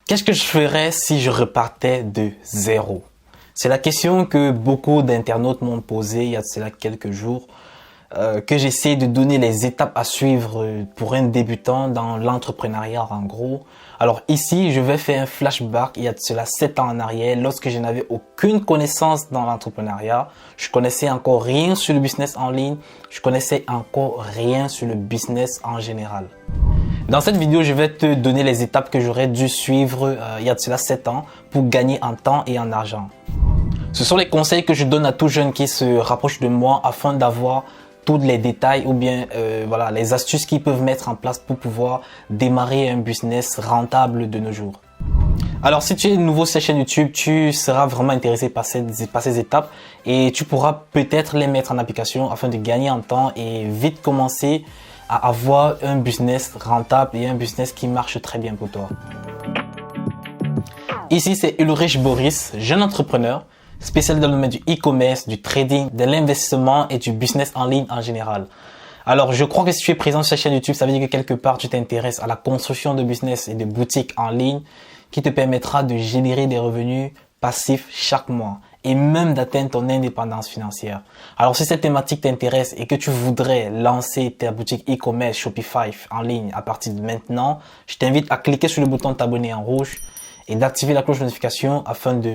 Qu'est-ce que je ferais si je repartais de zéro? C'est la question que beaucoup d'internautes m'ont posée il y a de cela quelques jours, que j'essaie de donner les étapes à suivre pour un débutant dans l'entrepreneuriat en gros. Alors ici, je vais faire un flashback il y a de cela 7 ans en arrière, lorsque je n'avais aucune connaissance dans l'entrepreneuriat. Je connaissais encore rien sur le business en ligne, je connaissais encore rien sur le business en général. Dans cette vidéo, je vais te donner les étapes que j'aurais dû suivre il y a de cela 7 ans pour gagner en temps et en argent. Ce sont les conseils que je donne à tout jeune qui se rapproche de moi afin d'avoir tous les détails ou bien voilà, les astuces qu'ils peuvent mettre en place pour pouvoir démarrer un business rentable de nos jours. Alors si tu es nouveau sur cette chaîne YouTube, tu seras vraiment intéressé par ces étapes et tu pourras peut-être les mettre en application afin de gagner en temps et vite commencer à avoir un business rentable et un business qui marche très bien pour toi. Ici, c'est Ulrich Boris, jeune entrepreneur, spécialisé dans le domaine du e-commerce, du trading, de l'investissement et du business en ligne en général. Alors, je crois que si tu es présent sur cette chaîne YouTube, ça veut dire que quelque part, tu t'intéresses à la construction de business et de boutiques en ligne qui te permettra de générer des revenus passifs chaque mois et même d'atteindre ton indépendance financière. Alors, si cette thématique t'intéresse et que tu voudrais lancer ta boutique e-commerce Shopify en ligne à partir de maintenant, je t'invite à cliquer sur le bouton t'abonner en rouge et d'activer la cloche de notification afin de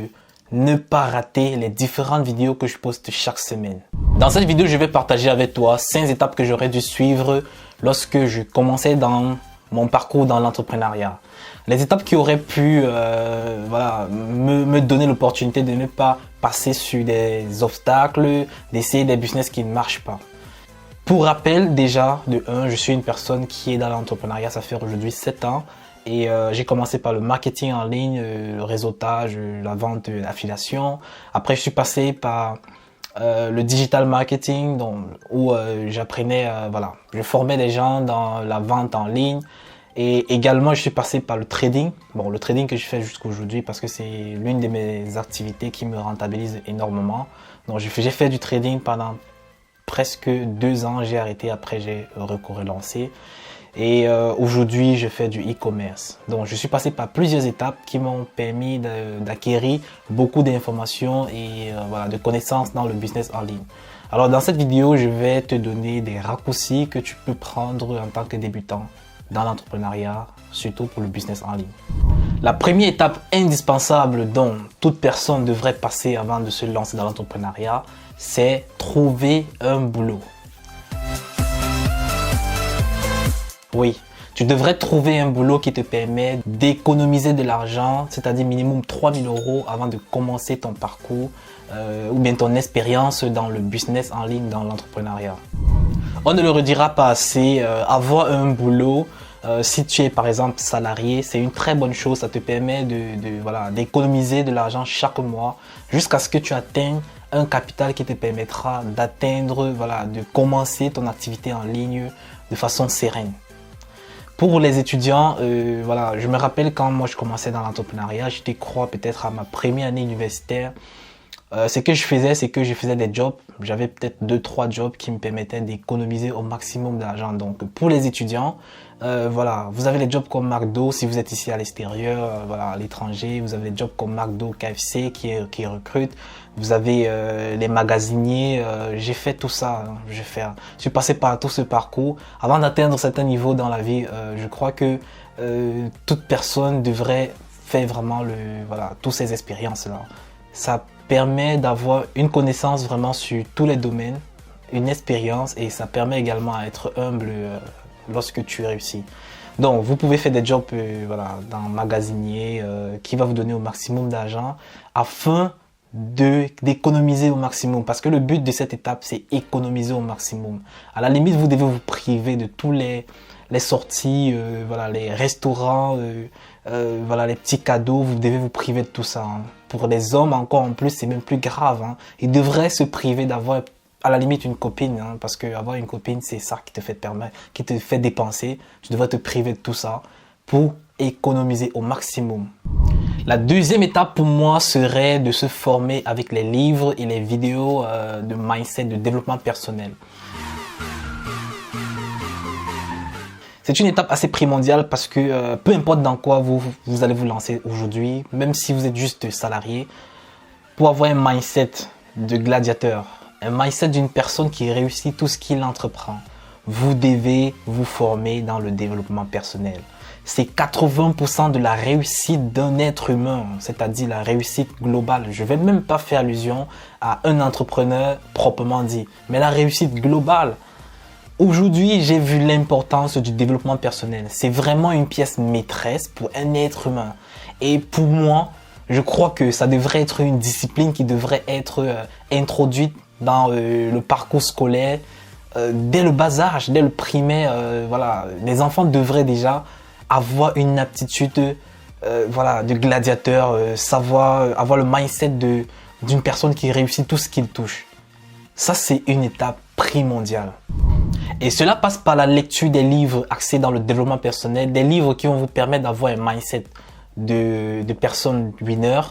ne pas rater les différentes vidéos que je poste chaque semaine. Dans cette vidéo, je vais partager avec toi 5 étapes que j'aurais dû suivre lorsque je commençais dans mon parcours dans l'entrepreneuriat. Les étapes qui auraient pu voilà, me donner l'opportunité de ne pas passer sur des obstacles, d'essayer des business qui ne marchent pas. Pour rappel, déjà, de 1, je suis une personne qui est dans l'entrepreneuriat, ça fait aujourd'hui 7 ans. Et j'ai commencé par le marketing en ligne, le réseautage, la vente, l'affiliation. Après, je suis passé par le digital marketing, où j'apprenais, voilà, je formais des gens dans la vente en ligne. Et également, je suis passé par le trading. Bon, le trading que je fais jusqu'à aujourd'hui parce que c'est l'une de mes activités qui me rentabilise énormément. Donc, j'ai fait du trading pendant presque 2 ans. J'ai arrêté, après j'ai relancé. Et aujourd'hui, je fais du e-commerce. Donc, je suis passé par plusieurs étapes qui m'ont permis d'acquérir beaucoup d'informations et voilà, de connaissances dans le business en ligne. Alors, dans cette vidéo, je vais te donner des raccourcis que tu peux prendre en tant que débutant dans l'entrepreneuriat, surtout pour le business en ligne. La première étape indispensable dont toute personne devrait passer avant de se lancer dans l'entrepreneuriat, c'est trouver un boulot. Oui, tu devrais trouver un boulot qui te permet d'économiser de l'argent, c'est-à-dire minimum 3 000 € avant de commencer ton parcours ou bien ton expérience dans le business en ligne, dans l'entrepreneuriat. On ne le redira pas assez, avoir un boulot, si tu es par exemple salarié, c'est une très bonne chose, ça te permet voilà, d'économiser de l'argent chaque mois jusqu'à ce que tu atteignes un capital qui te permettra d'atteindre, voilà, de commencer ton activité en ligne de façon sereine. Pour les étudiants, voilà, je me rappelle quand moi je commençais dans l'entrepreneuriat, j'étais peut-être à ma première année universitaire. Ce que je faisais, c'est que je faisais des jobs. J'avais peut-être 2-3 jobs qui me permettaient d'économiser au maximum d'argent. Donc pour les étudiants, voilà, vous avez les jobs comme McDo si vous êtes ici à l'extérieur, voilà, à l'étranger. Vous avez des jobs comme McDo, KFC qui recrutent. Vous avez les magasiniers. J'ai fait tout ça. Hein, je suis passé par tout ce parcours. Avant d'atteindre certains niveaux dans la vie, je crois que toute personne devrait faire vraiment voilà, toutes ces expériences-là. Ça permet d'avoir une connaissance vraiment sur tous les domaines, une expérience, et ça permet également à être humble lorsque tu réussis. Donc, vous pouvez faire des jobs voilà, dans magasinier qui va vous donner au maximum d'argent afin d'économiser au maximum. Parce que le but de cette étape, c'est économiser au maximum. À la limite, vous devez vous priver de tous les sorties, voilà, les restaurants, voilà, les petits cadeaux, vous devez vous priver de tout ça. Hein. Pour les hommes, encore en plus, c'est même plus grave. Hein. Ils devraient se priver d'avoir à la limite une copine, hein, parce que avoir une copine, c'est ça qui te fait dépenser. Tu devrais te priver de tout ça pour économiser au maximum. La deuxième étape pour moi serait de se former avec les livres et les vidéos de mindset, de développement personnel. C'est une étape assez primordiale parce que peu importe dans quoi vous allez vous lancer aujourd'hui, même si vous êtes juste salarié, pour avoir un mindset de gladiateur, un mindset d'une personne qui réussit tout ce qu'il entreprend, vous devez vous former dans le développement personnel. C'est 80% de la réussite d'un être humain, c'est-à-dire la réussite globale. Je ne vais même pas faire allusion à un entrepreneur proprement dit, mais la réussite globale. Aujourd'hui, j'ai vu l'importance du développement personnel. C'est vraiment une pièce maîtresse pour un être humain. Et pour moi, je crois que ça devrait être une discipline qui devrait être introduite dans le parcours scolaire dès le bas âge, dès le primaire. Voilà, les enfants devraient déjà avoir une aptitude de gladiateur, savoir avoir le mindset d'une personne qui réussit tout ce qu'il touche. Ça, c'est une étape primordiale. Et cela passe par la lecture des livres axés dans le développement personnel, des livres qui vont vous permettre d'avoir un mindset de personnes winner,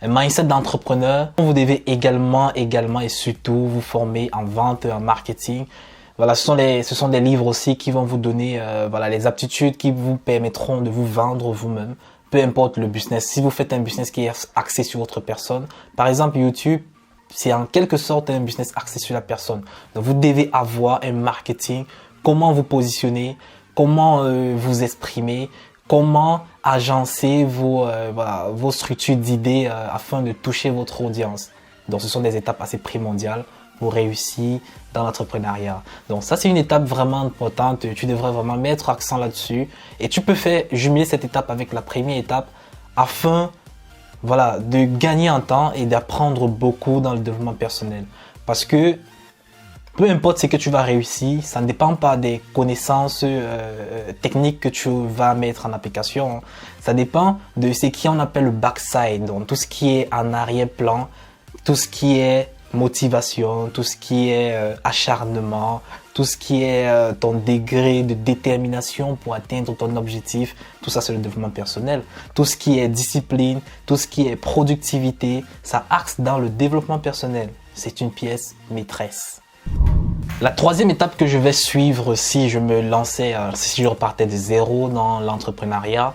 un mindset d'entrepreneur. Vous devez également et surtout vous former en vente, en marketing. Voilà, ce sont des livres aussi qui vont vous donner les aptitudes qui vous permettront de vous vendre vous-même, peu importe le business. Si vous faites un business qui est axé sur votre personne, par exemple YouTube, c'est en quelque sorte un business axé sur la personne. Donc vous devez avoir un marketing, comment vous positionner, comment vous exprimer, comment agencer vos structures d'idées afin de toucher votre audience. Donc ce sont des étapes assez primordiales pour réussir dans l'entrepreneuriat. Donc ça, c'est une étape vraiment importante. Tu devrais vraiment mettre accent là-dessus. Et tu peux faire jumeler cette étape avec la première étape afin de gagner en temps et d'apprendre beaucoup dans le développement personnel. Parce que peu importe ce que tu vas réussir, ça ne dépend pas des connaissances techniques que tu vas mettre en application. Ça dépend de ce qu'on appelle le backside, donc tout ce qui est en arrière-plan, tout ce qui est motivation, tout ce qui est acharnement, tout ce qui est ton degré de détermination pour atteindre ton objectif. Tout ça, c'est le développement personnel. Tout ce qui est discipline, tout ce qui est productivité, ça axe dans le développement personnel. C'est une pièce maîtresse. La troisième étape que je vais suivre si je me lançais, si je repartais de zéro dans l'entrepreneuriat,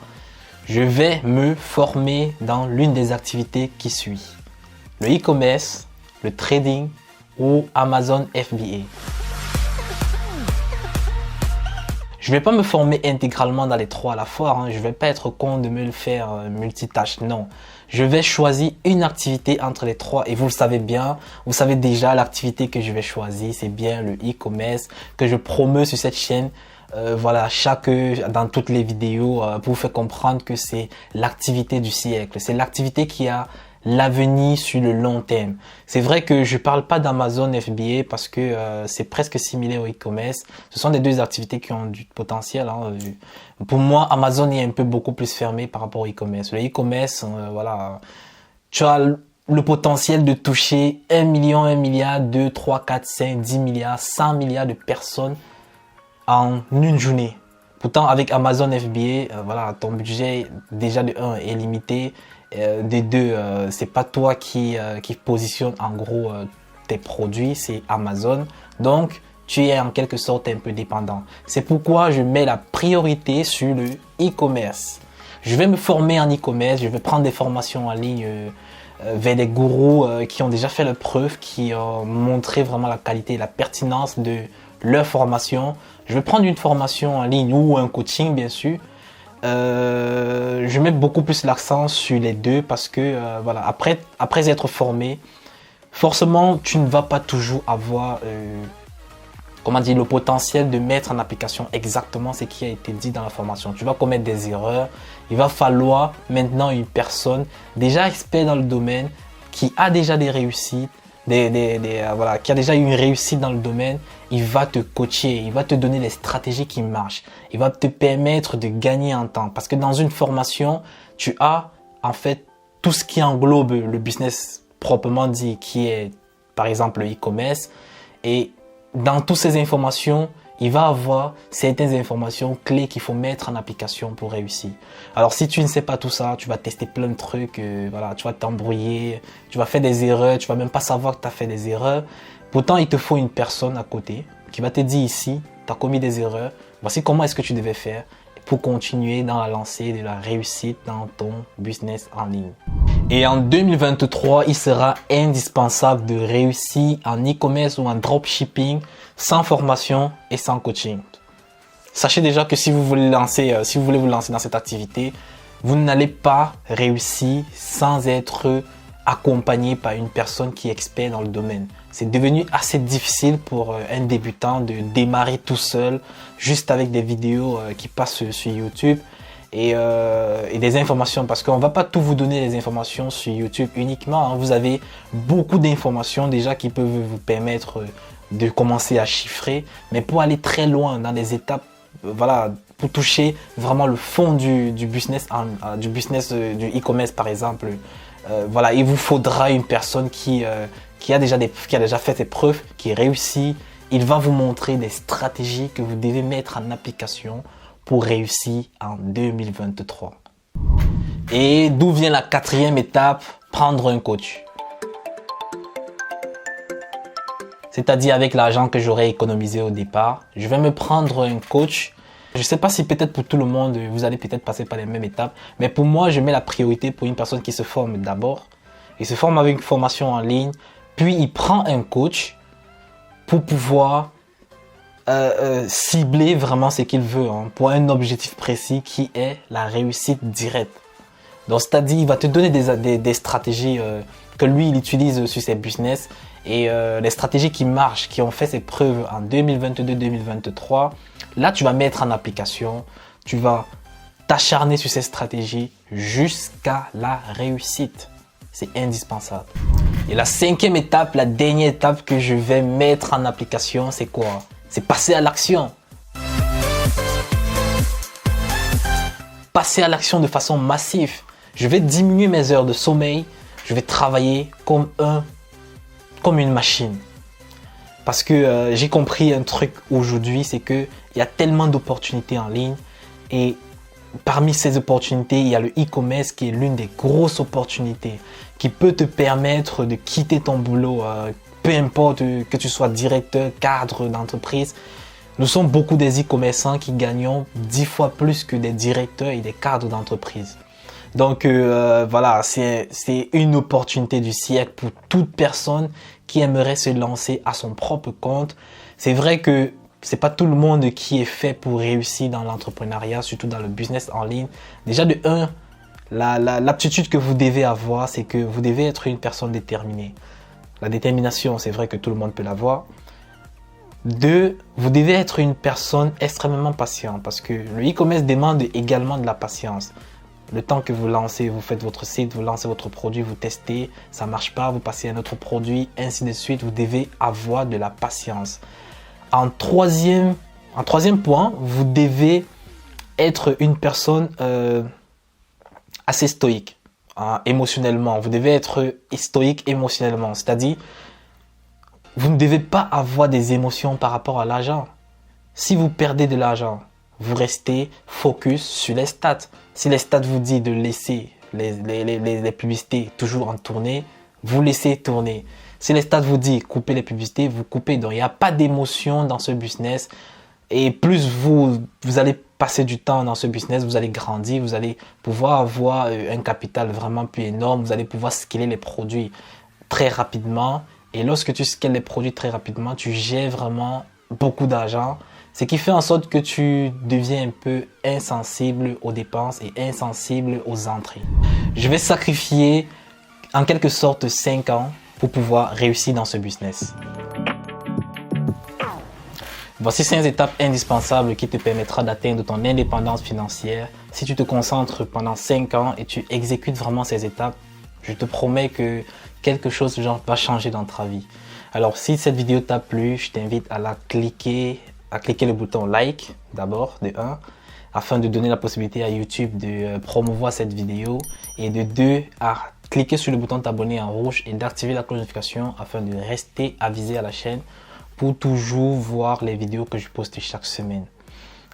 je vais me former dans l'une des activités qui suit. Le e-commerce, le trading ou Amazon FBA. Je ne vais pas me former intégralement dans les trois à la fois. Je ne vais pas être con de me le faire multitâche. Non. Je vais choisir une activité entre les trois. Et vous le savez bien. Vous savez déjà l'activité que je vais choisir. C'est bien le e-commerce que je promeus sur cette chaîne. Dans toutes les vidéos pour vous faire comprendre que c'est l'activité du siècle. C'est l'activité qui a l'avenir sur le long terme. C'est vrai que je parle pas d'Amazon FBA parce que c'est presque similaire au e-commerce. Ce sont des deux activités qui ont du potentiel. Pour moi, Amazon est un peu beaucoup plus fermé par rapport au e-commerce. Le e-commerce, tu as le potentiel de toucher 1 million, 1 milliard, 2, 3, 4, 5, 10 milliards, 100 milliards de personnes en une journée. Pourtant, avec Amazon FBA, ton budget déjà de 1 est limité. Des deux, c'est pas toi qui positionne en gros tes produits, c'est Amazon. Donc, tu es en quelque sorte un peu dépendant. C'est pourquoi je mets la priorité sur le e-commerce. Je vais me former en e-commerce, je vais prendre des formations en ligne vers des gourous qui ont déjà fait leur preuve, qui ont montré vraiment la qualité et la pertinence de leur formation. Je vais prendre une formation en ligne ou un coaching, bien sûr. Je mets beaucoup plus l'accent sur les deux parce que après être formé, forcément tu ne vas pas toujours avoir le potentiel de mettre en application exactement ce qui a été dit dans la formation. Tu vas commettre des erreurs. Il va falloir maintenant une personne déjà expert dans le domaine qui a déjà des réussites, qui a déjà eu une réussite dans le domaine. Il va te coacher, il va te donner les stratégies qui marchent. Il va te permettre de gagner en temps. Parce que dans une formation, tu as en fait tout ce qui englobe le business proprement dit, qui est par exemple le e-commerce. Et dans toutes ces informations, il va avoir certaines informations clés qu'il faut mettre en application pour réussir. Alors si tu ne sais pas tout ça, tu vas tester plein de trucs, tu vas t'embrouiller, tu vas faire des erreurs, tu vas même pas savoir que tu as fait des erreurs. Pourtant, il te faut une personne à côté qui va te dire ici, tu as commis des erreurs, Voici comment est-ce que tu devais faire pour continuer dans la lancée de la réussite dans ton business en ligne. Et en 2023, il sera indispensable de réussir en e-commerce ou en dropshipping sans formation et sans coaching. Sachez déjà que si vous voulez vous lancer dans cette activité, vous n'allez pas réussir sans être accompagné par une personne qui est expert dans le domaine. C'est devenu assez difficile pour un débutant de démarrer tout seul, juste avec des vidéos qui passent sur YouTube et des informations. Parce qu'on ne va pas tout vous donner les informations sur YouTube uniquement, hein. Vous avez beaucoup d'informations déjà qui peuvent vous permettre de commencer à chiffrer. Mais pour aller très loin dans des étapes, voilà, pour toucher vraiment le fond du business du e-commerce par exemple, voilà, il vous faudra une personne qui a déjà fait ses preuves, qui réussit. Il va vous montrer des stratégies que vous devez mettre en application pour réussir en 2023. Et d'où vient la quatrième étape? Prendre un coach. C'est-à-dire avec l'argent que j'aurais économisé au départ, je vais me prendre un coach. Je ne sais pas si peut-être pour tout le monde, vous allez peut-être passer par les mêmes étapes, mais pour moi, je mets la priorité pour une personne qui se forme d'abord. Il se forme avec une formation en ligne, puis il prend un coach pour pouvoir cibler vraiment ce qu'il veut, hein, pour un objectif précis qui est la réussite directe. Donc, c'est-à-dire, il va te donner des stratégies que lui, il utilise sur ses business et les stratégies qui marchent, qui ont fait ses preuves en 2022-2023. Là, tu vas mettre en application, tu vas t'acharner sur ces stratégies jusqu'à la réussite. C'est indispensable. Et la cinquième étape, la dernière étape que je vais mettre en application, c'est quoi? C'est passer à l'action. Passer à l'action de façon massive. Je vais diminuer mes heures de sommeil. Je vais travailler comme une machine. Parce que j'ai compris un truc aujourd'hui, c'est qu'il y a tellement d'opportunités en ligne. Et parmi ces opportunités, il y a le e-commerce qui est l'une des grosses opportunités qui peut te permettre de quitter ton boulot, peu importe que tu sois directeur, cadre d'entreprise. Nous sommes beaucoup des e-commerçants qui gagnons 10 fois plus que des directeurs et des cadres d'entreprise. Donc voilà, c'est une opportunité du siècle pour toute personne qui aimerait se lancer à son propre compte. C'est vrai que c'est pas tout le monde qui est fait pour réussir dans l'entrepreneuriat, surtout dans le business en ligne. Déjà de 1, l'aptitude que vous devez avoir, c'est que vous devez être une personne déterminée. La détermination, c'est vrai que tout le monde peut l'avoir. 2, vous devez être une personne extrêmement patiente parce que le e-commerce demande également de la patience. Le temps que vous lancez, vous faites votre site, vous lancez votre produit, vous testez, ça ne marche pas, vous passez à un autre produit, ainsi de suite. Vous devez avoir de la patience. En troisième point, vous devez être une personne assez stoïque, hein, émotionnellement. Vous devez être stoïque émotionnellement, c'est-à-dire vous ne devez pas avoir des émotions par rapport à l'argent. Si vous perdez de l'argent, vous restez focus sur les stats. Si les stats vous disent de laisser les publicités toujours en tournée, vous laissez tourner. Si les stats vous disent couper les publicités, vous coupez. Donc il n'y a pas d'émotion dans ce business. Et plus vous allez passer du temps dans ce business, vous allez grandir, vous allez pouvoir avoir un capital vraiment plus énorme. Vous allez pouvoir scaler les produits très rapidement. Et lorsque tu scales les produits très rapidement, tu gères vraiment beaucoup d'argent. Ce qui fait en sorte que tu deviens un peu insensible aux dépenses et insensible aux entrées. Je vais sacrifier en quelque sorte 5 ans pour pouvoir réussir dans ce business. Voici 5 étapes indispensables qui te permettra d'atteindre ton indépendance financière. Si tu te concentres pendant 5 ans et tu exécutes vraiment ces étapes, je te promets que quelque chose va changer dans ta vie. Alors si cette vidéo t'a plu, je t'invite à cliquer le bouton like d'abord, de 1, afin de donner la possibilité à YouTube de promouvoir cette vidéo, et de 2, à cliquer sur le bouton t'abonner en rouge et d'activer la cloche de notification afin de rester avisé à la chaîne pour toujours voir les vidéos que je poste chaque semaine.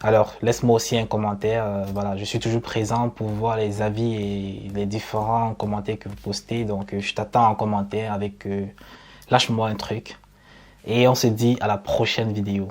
Alors laisse-moi aussi un commentaire, voilà, je suis toujours présent pour voir les avis et les différents commentaires que vous postez, donc je t'attends en commentaire avec lâche-moi un truc et on se dit à la prochaine vidéo.